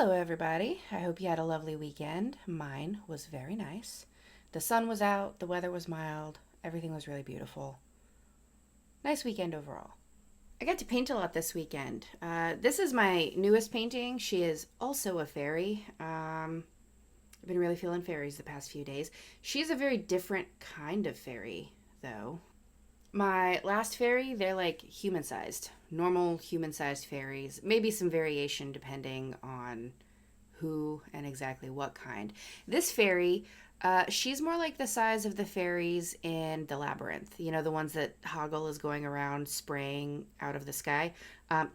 Hello, everybody. I hope you had a lovely weekend. Mine was very nice. The sun was out, the weather was mild, everything was really beautiful. Nice weekend overall. I got to paint a lot this weekend. This is my newest painting. She is also a fairy. I've been really feeling fairies the past few days. She's a very different kind of fairy, though. My last fairy, they're like human sized, normal human sized fairies. Maybe some variation depending on who and exactly what kind. This fairy, she's more like the size of the fairies in the labyrinth. You know, the ones that Hoggle is going around spraying out of the sky,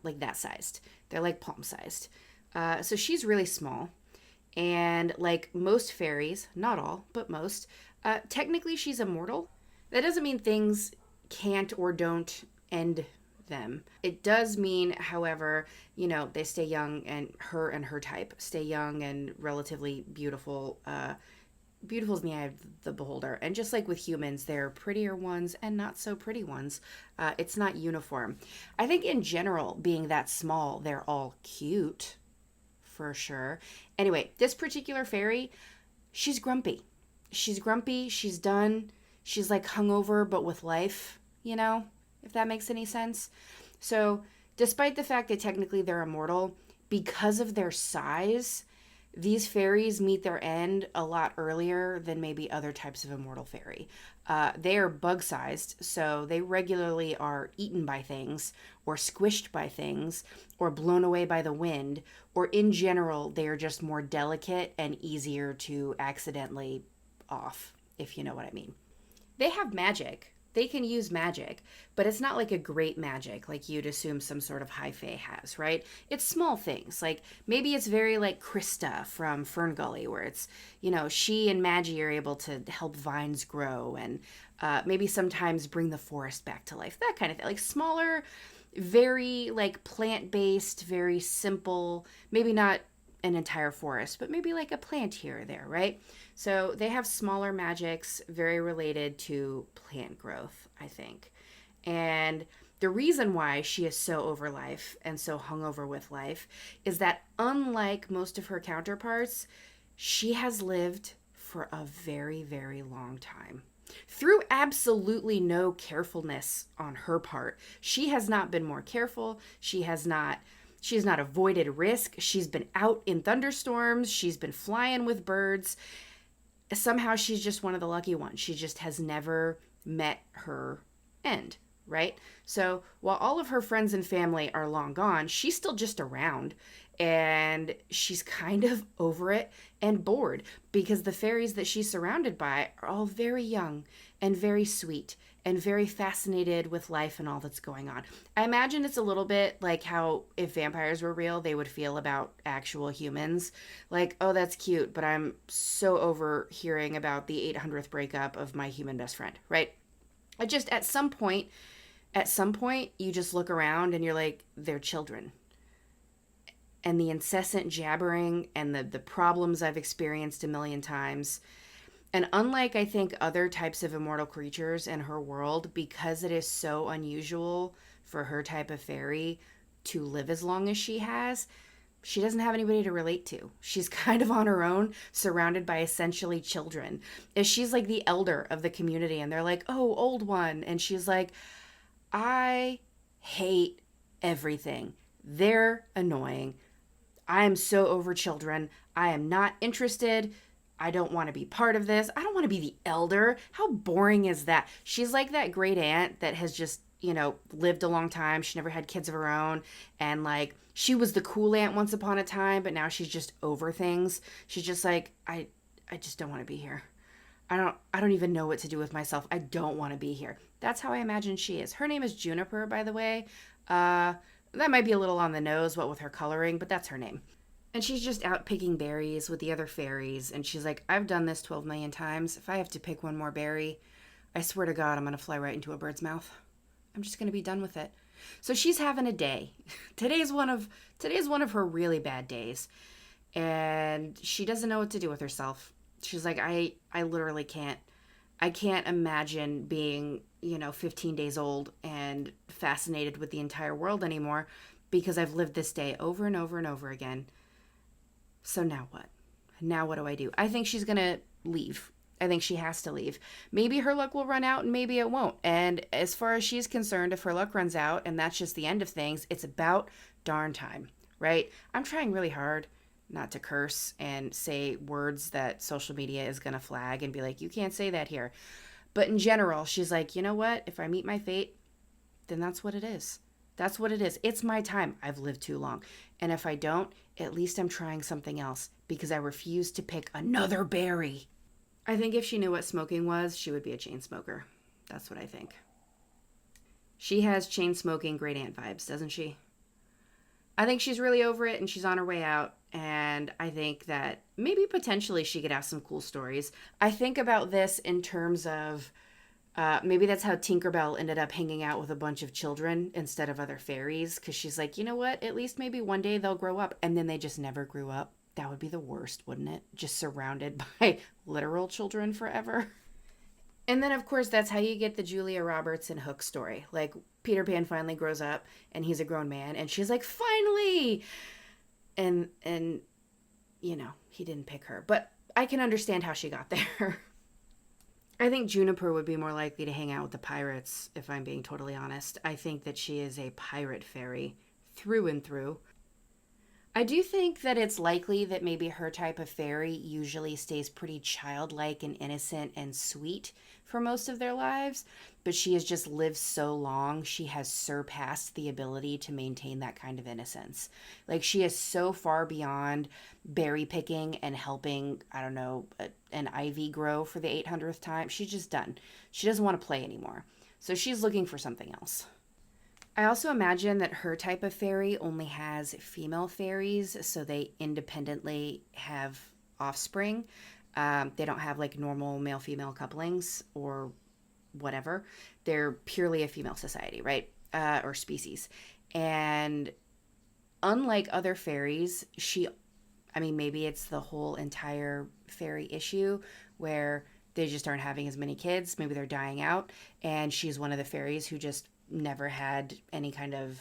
like that sized. They're like palm sized. So she's really small. And like most fairies, not all, but most, technically she's immortal. That doesn't mean things can't or don't end them. It does mean, however, they stay young and her type stay young and relatively beautiful. Beautiful is in the eye of the beholder. And just like with humans, there are prettier ones and not so pretty ones. It's not uniform. I think in general, being that small, they're all cute for sure. Anyway, this particular fairy, she's grumpy. She's grumpy. She's done. She's like hungover, but with life, if that makes any sense. So, despite the fact that technically they're immortal, because of their size, these fairies meet their end a lot earlier than maybe other types of immortal fairy. They are bug sized, so they regularly are eaten by things, or squished by things, or blown away by the wind, or in general, they are just more delicate and easier to accidentally off, if you know what I mean. They have magic. They can use magic, but it's not like a great magic like you'd assume some sort of high fae has, right? It's small things. Like maybe it's very like Krista from Fern Gully, where it's, she and Maggie are able to help vines grow and maybe sometimes bring the forest back to life, that kind of thing. Like smaller, very like plant based, very simple, maybe not an entire forest, but maybe like a plant here or there, right? So they have smaller magics very related to plant growth, I think. And the reason why she is so over life and so hungover with life is that unlike most of her counterparts, she has lived for a very, very long time. Through absolutely no carefulness on her part. She has not been more careful. She has not avoided risk. She's been out in thunderstorms. She's been flying with birds. Somehow she's just one of the lucky ones. She just has never met her end, right? So while all of her friends and family are long gone, she's still just around and she's kind of over it and bored because the fairies that she's surrounded by are all very young and very sweet and very fascinated with life and all that's going on. I imagine it's a little bit like how if vampires were real, they would feel about actual humans. Like, oh, that's cute, but I'm so over hearing about the 800th breakup of my human best friend, right? I just at some point, you just look around and you're like, they're children. And the incessant jabbering and the problems I've experienced a million times. And unlike, I think, other types of immortal creatures in her world, because it is so unusual for her type of fairy to live as long as she has, she doesn't have anybody to relate to. She's kind of on her own, surrounded by essentially children. And she's like the elder of the community, and they're like, oh, old one. And she's like, I hate everything. They're annoying. I am so over children. I am not interested. I don't want to be part of this. I don't want to be the elder. How boring is that? She's like that great aunt that has just, lived a long time. She never had kids of her own. And like, she was the cool aunt once upon a time, but now she's just over things. She's just like, I just don't want to be here. I don't even know what to do with myself. I don't want to be here. That's how I imagine she is. Her name is Juniper, by the way. That might be a little on the nose, what with her coloring, but that's her name. And she's just out picking berries with the other fairies. And she's like, I've done this 12 million times. If I have to pick one more berry, I swear to God, I'm going to fly right into a bird's mouth. I'm just going to be done with it. So she's having a day. Today's one of her really bad days. And she doesn't know what to do with herself. She's like, I literally can't. I can't imagine being, 15 days old and fascinated with the entire world anymore because I've lived this day over and over and over again. So now what? Now what do I do? I think she's going to leave. I think she has to leave. Maybe her luck will run out and maybe it won't. And as far as she's concerned, if her luck runs out and that's just the end of things, it's about darn time, right? I'm trying really hard not to curse and say words that social media is going to flag and be like, you can't say that here. But in general, she's like, you know what? If I meet my fate, then that's what it is. That's what it is. It's my time. I've lived too long. And if I don't, at least I'm trying something else because I refuse to pick another berry. I think if she knew what smoking was, she would be a chain smoker. That's what I think. She has chain smoking great aunt vibes, doesn't she? I think she's really over it and she's on her way out. And I think that maybe potentially she could have some cool stories. I think about this in terms of maybe that's how Tinkerbell ended up hanging out with a bunch of children instead of other fairies. Because she's like, you know what? At least maybe one day they'll grow up. And then they just never grew up. That would be the worst, wouldn't it? Just surrounded by literal children forever. And then, of course, that's how you get the Julia Roberts and Hook story. Like, Peter Pan finally grows up and he's a grown man. And she's like, finally! And you know, he didn't pick her. But I can understand how she got there. I think Juniper would be more likely to hang out with the pirates, if I'm being totally honest. I think that she is a pirate fairy through and through. I do think that it's likely that maybe her type of fairy usually stays pretty childlike and innocent and sweet for most of their lives, but she has just lived so long, she has surpassed the ability to maintain that kind of innocence. Like, she is so far beyond berry picking and helping, I don't know, an ivy grow for the 800th time. She's just done. She doesn't want to play anymore. So she's looking for something else. I also imagine that her type of fairy only has female fairies, so they independently have offspring. They don't have like normal male female couplings or whatever. They're purely a female society, right? Or species. And unlike other fairies, I mean, maybe it's the whole entire fairy issue where they just aren't having as many kids. Maybe they're dying out. And she's one of the fairies who just never had any kind of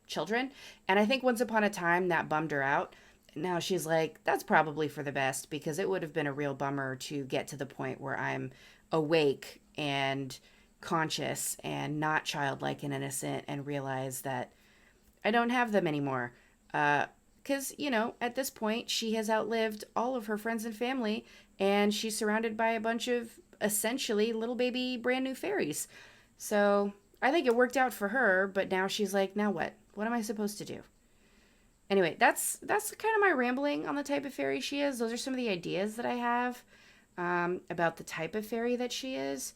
children. And I think once upon a time that bummed her out. Now she's like, that's probably for the best because it would have been a real bummer to get to the point where I'm awake and conscious and not childlike and innocent and realize that I don't have them anymore. Because, you know, at this point, she has outlived all of her friends and family and she's surrounded by a bunch of essentially little baby brand new fairies. So I think it worked out for her, but now she's like, now what? What am I supposed to do? Anyway, that's kind of my rambling on the type of fairy she is. Those are some of the ideas that I have about the type of fairy that she is.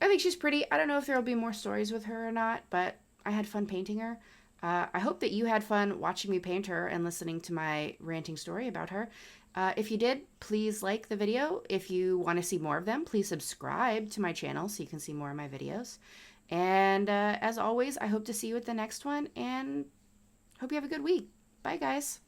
I think she's pretty. I don't know if there will be more stories with her or not, but I had fun painting her. I hope that you had fun watching me paint her and listening to my ranting story about her. If you did, please like the video. If you want to see more of them, please subscribe to my channel so you can see more of my videos. And as always, I hope to see you at the next one and hope you have a good week. Bye, guys.